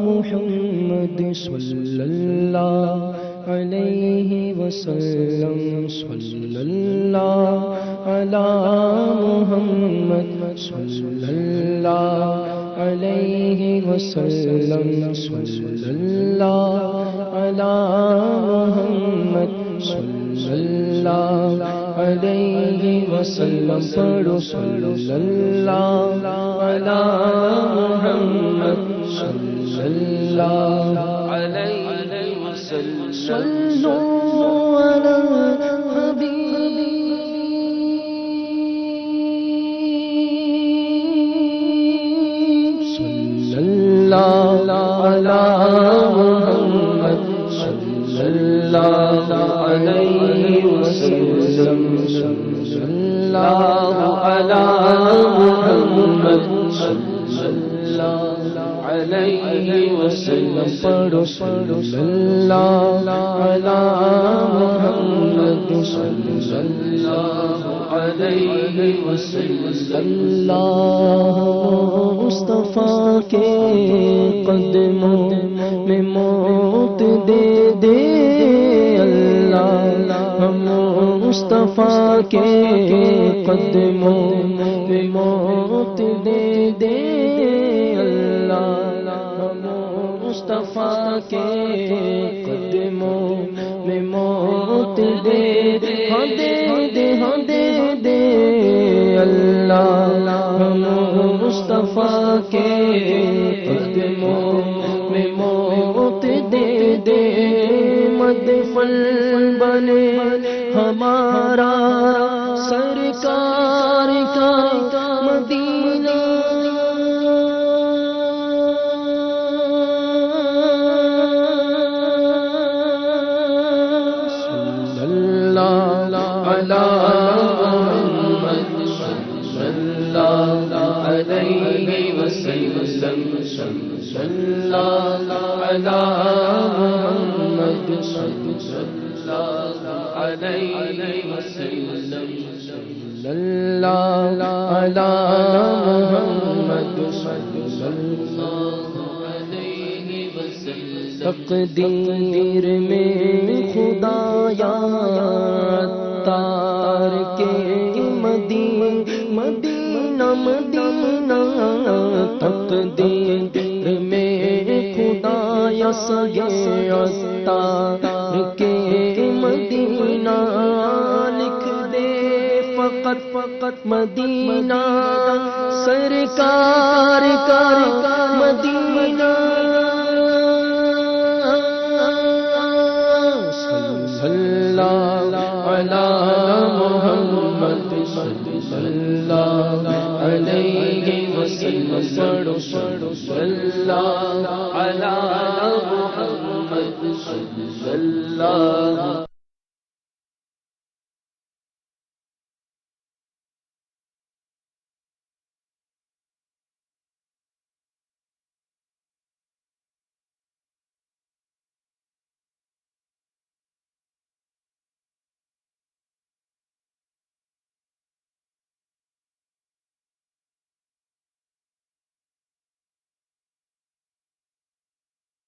محمد صلی اللہ علیہ وسلم صلی اللہ علی محمد صلی اللہ علیہ وسلم صلی اللہ علی محمد صلی اللہ علیہ وسلم پڑھو صلی اللہ علی محمد صلی اللہ علیہ وسلم صلو علی الحبیب صلی اللہ علی محمد صلی اللہ علیہ وسلم صلی اللہ علی محمد صلی اللہ علیہ وسلم پڑھو صلی اللہ علی محمد صلی اللہ علیہ وسلم اللہ مصطفیٰ کے قدموں میں موت دے دے اللہ ہم مصطفیٰ کے قدموں میں موت دے دے اللہ ہم مصطفیٰ کے قدموں میں موت دے دے ہاں دے دے ہاں دے دے اللہ ہم مصطفیٰ کے قدموں میں موت دے دے مدفن بنے ہمارا سرکار کا مدینہ صلی اللہ علی محمد صلی اللہ علیہ وسلم صلی اللہ علی محمد صلی اللہ علیہ وسلم صلی اللہ علی محمد صلی اللہ علیہ وسلم تقدیر میں خدایا تار کے مدینہ مدینہ تقدیر میں خدایا سگے تار کے مدینہ لکھ دے فقط فقط مدینہ سرکار کا مدینہ صلی اللہ علی محمد صلی اللہ علیہ وسلم پڑھو صلی اللہ علی محمد صلی اللہ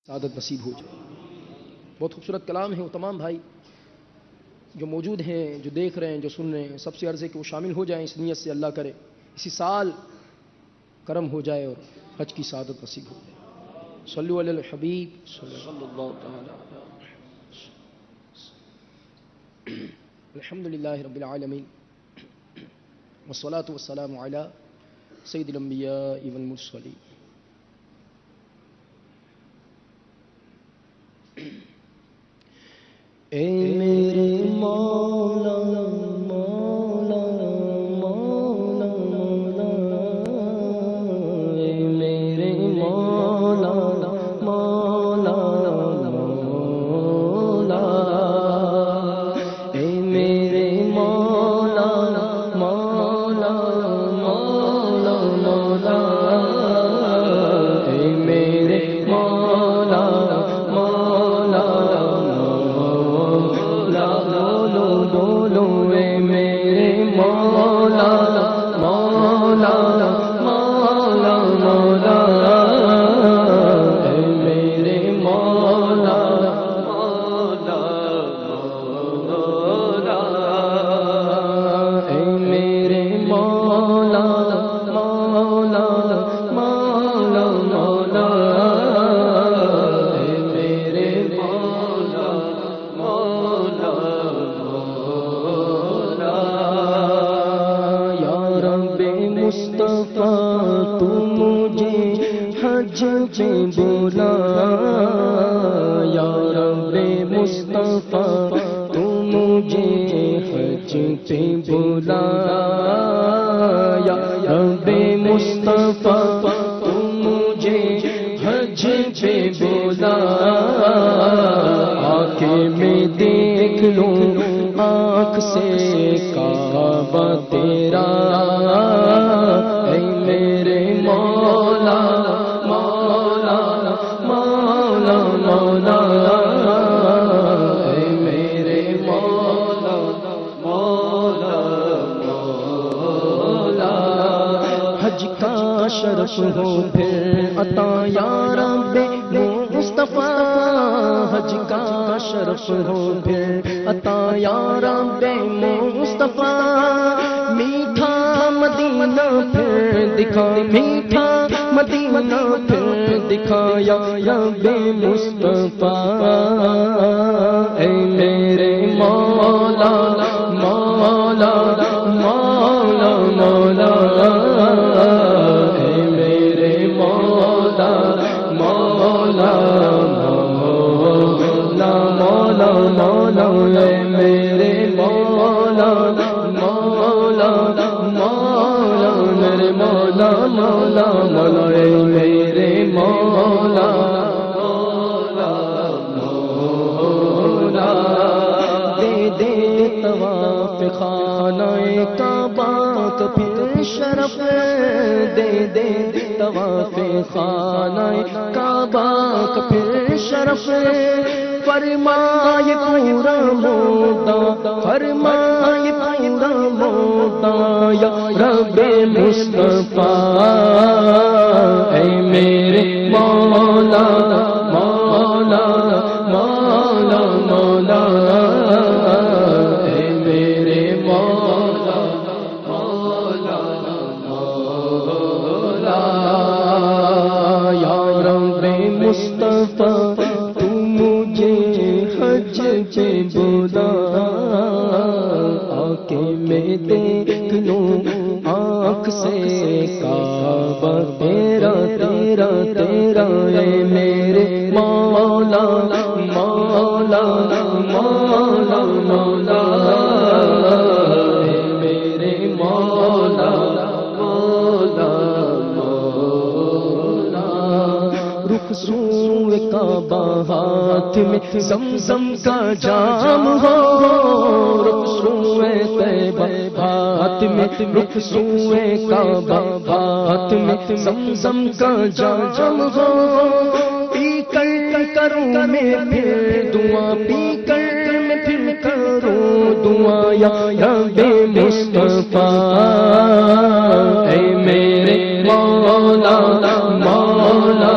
سعادت نصیب ہو جائے۔ بہت خوبصورت کلام ہے، وہ تمام بھائی جو موجود ہیں، جو دیکھ رہے ہیں، جو سن رہے ہیں، سب سے عرض ہے کہ وہ شامل ہو جائیں، اس نیت سے اللہ کرے اسی سال کرم ہو جائے اور حج کی سعادت نصیب ہو جائے۔ صلو علی الحبیب صلی اللہ تعالی الحمدللہ رب العالمین والصلاة والسلام علی سید الانبیاء والمرسلین۔ اے میرے مولا مولا مولا مولا اے میرے مولا مولا مولا اے میرے مولا مولا مولا مولا پہ بولا یا رب مصطفیٰ تو مجھے حج پہ بولا یا رب مصطفیٰ تو مجھے حج پہ بولا آ کے میں دیکھ لوں آنکھ سے کعبہ تیرا اے میرے مولا مولا مولا مولا اے میرے مولا مولا مولا حج کا شرف ہو پھر عطا یا رب مصطفیٰ حج کا شرف ہو پھر عطا یا رب مصطفیٰ میٹھا مدینہ پھر دکھا میٹھا مدینہ پھر دکھا یا رب مصطفیٰ اے میرے مولا مولا مولا مولا اے میرے مولا مولا مولا مولا مولا اے میرے مولا مولا مولا میرے مولا مولا مولا اے میرے مولا مولا مولا دے دے طواف خانہ کعبہ کا پھر شرف دے دے طواف خانہ کعبہ کا پھر شرف فرمائے پورا مودا فرمائے پورا مودا یا رب مصطفیٰ اے میرے مولا مولا مولا مولا اے میرے مولا مولا مولا یا رب مصطفیٰ پہ بولا آ کے میں دیکھ لوں آنکھ سے کعبہ تیرا تیرا تیرا اے میرے مولا مولا مولا مولا اے میرے مولا مولا مولا رخ سوئے کعبہ ہاتھ میں زمزم کا جام ہو رخ سوئے طیبہ ہاتھ میں رخ سوئے کعبہ ہاتھ میں زمزم کا جام ہو پی کر کروں میں پھر دعا پی کر میں پھر کروں دعا یا رب مصطفیٰ اے میرے مولا مولا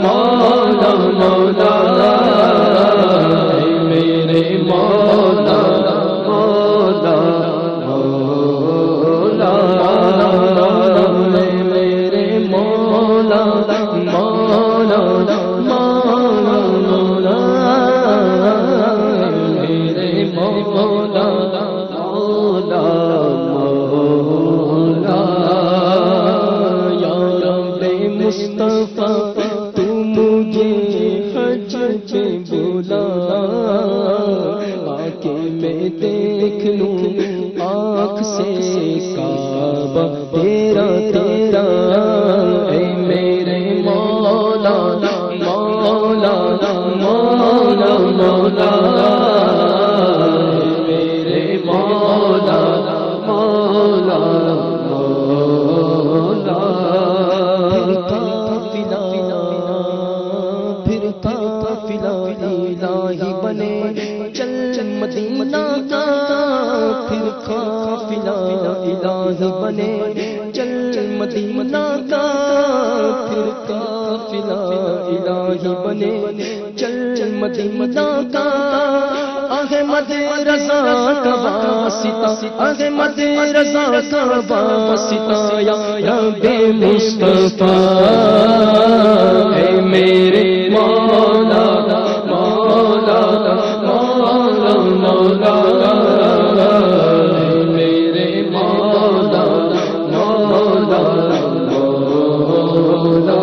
مولا مولا اے میرے مولا مولا مولا اے میرے مولا مولا مولا مولا میرے مولا مولا مولا یا رب مصطفیٰ تو مجھے حج پہ بولا آ کے میں دیکھ لوں آنکھ سے کعبہ تیرا تیرا اے میرے مولا مولا مولا مولا میرے مولا مولا مولا پھر قافلہ الہی بنے چل مدینہ کا پھر قافلہ الہی بنے چل مدینہ کا پھر قافلہ الہی بنے چل مدینہ کا احمد رضا کا واسطہ احمد رضا کا واسطہ یا رب مصطفیٰ اے میرے مولا مولا مولا مولا اے میرے مولا مولا مولا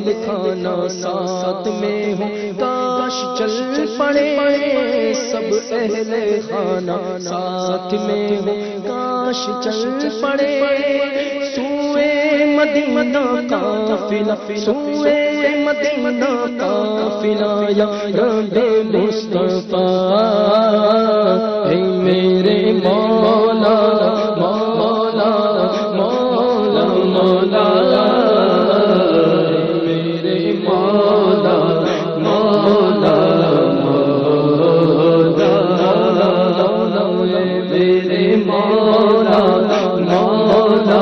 میل کھانا ساتھ میں ہو، کاش چل پڑے سب اہل خانہ ساتھ میں ہو، کاش چل پڑے سوئے مدینہ قافلہ، سوئے مدینہ قافلہ، یا رب مصطفیٰ اے میرے مولا مولا مولا مولا، میرے مولا مولا مولا، میرے مولا مولا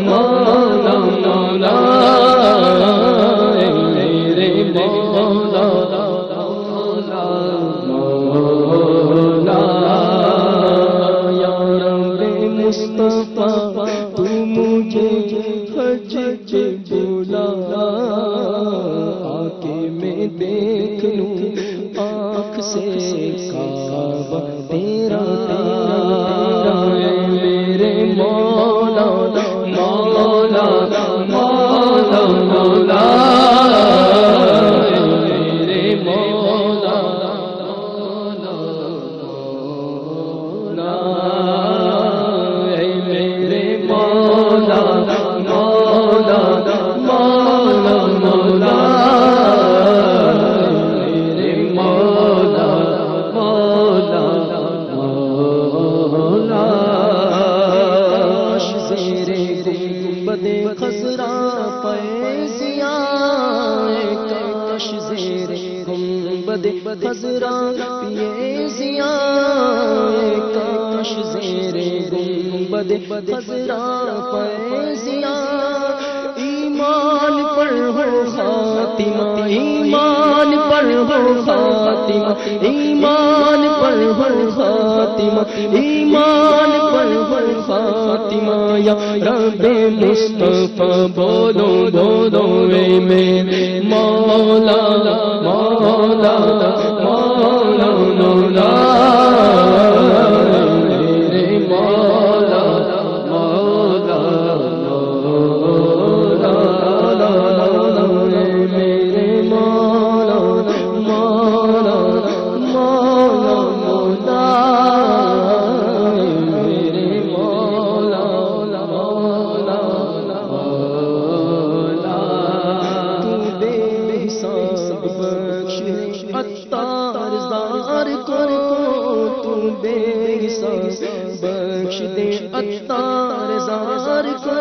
مولا مولا، میرے مولا مولا مولا، یا رب مصطفیٰ تو مجھے حج بلا، آ کے میں دیکھ لوں آنکھ سے کعبہ تیرا تیرا، میرے مولا مولا مولا مولا، میرے مولا مولا مولا، میرے مولا مولا مولا مولا، میرے مولا مولا مولا، کاش زیر گنبد خضرا فیضیاں، کاش زیر گنبد خضرا فیضیاں، کاش زیر گنبد خضرا فیضیاں، ایمان پر ہو خاتمہ، ایمان پر ہو خاتمہ، ایمان پر ہو خاتمہ، ایمان پر ہو خاتمہ، یا رب مصطفیٰ بولو بولو اے میرے مولا مولا مولا مولا، میرے مولا مولا مولا، میرے مولا مولا مولا مولا، میرے مولا مولا مولا، تو بے حساب بخش عطار زار کو، تو بے حساب بخش دے عطار زار کو،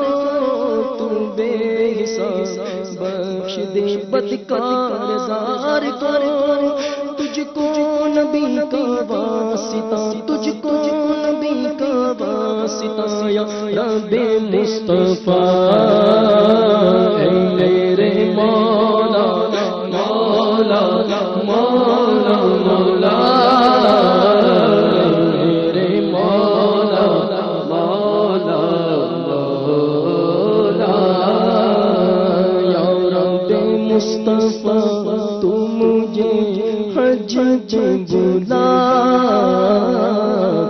تو بے حساب بخش دے بدکار زار کو، تجھ کو نبی کا واسطہ، تجھ کو نبی کا واسطہ، یا رب مصطفیٰ اے میرے مولا مولا مولا مولا، میرے مولا مولا مولا، یا رب مصطفیٰ تو مجھے حج بلا،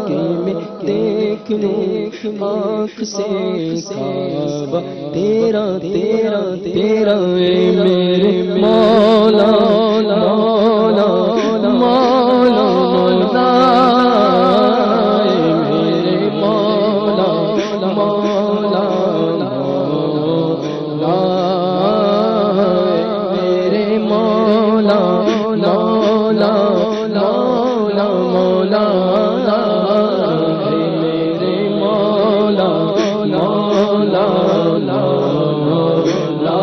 کہ میں دیکھ لوں آنکھ سے کعبہ تیرا تیرا تیرا، اے میرے مولا مولا مولا مولا، میرے مولا مولا مولا، میرے مولا مولا مولا مولا، میرے مولا مولا مولا،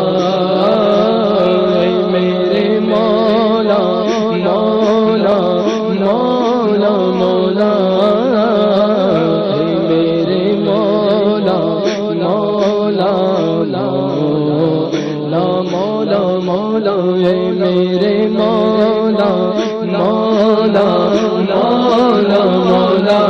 میرے مولا مولا مولا مولا، میرے مولا مولا مولا مولا، میرے مولا مولا مولا مولا۔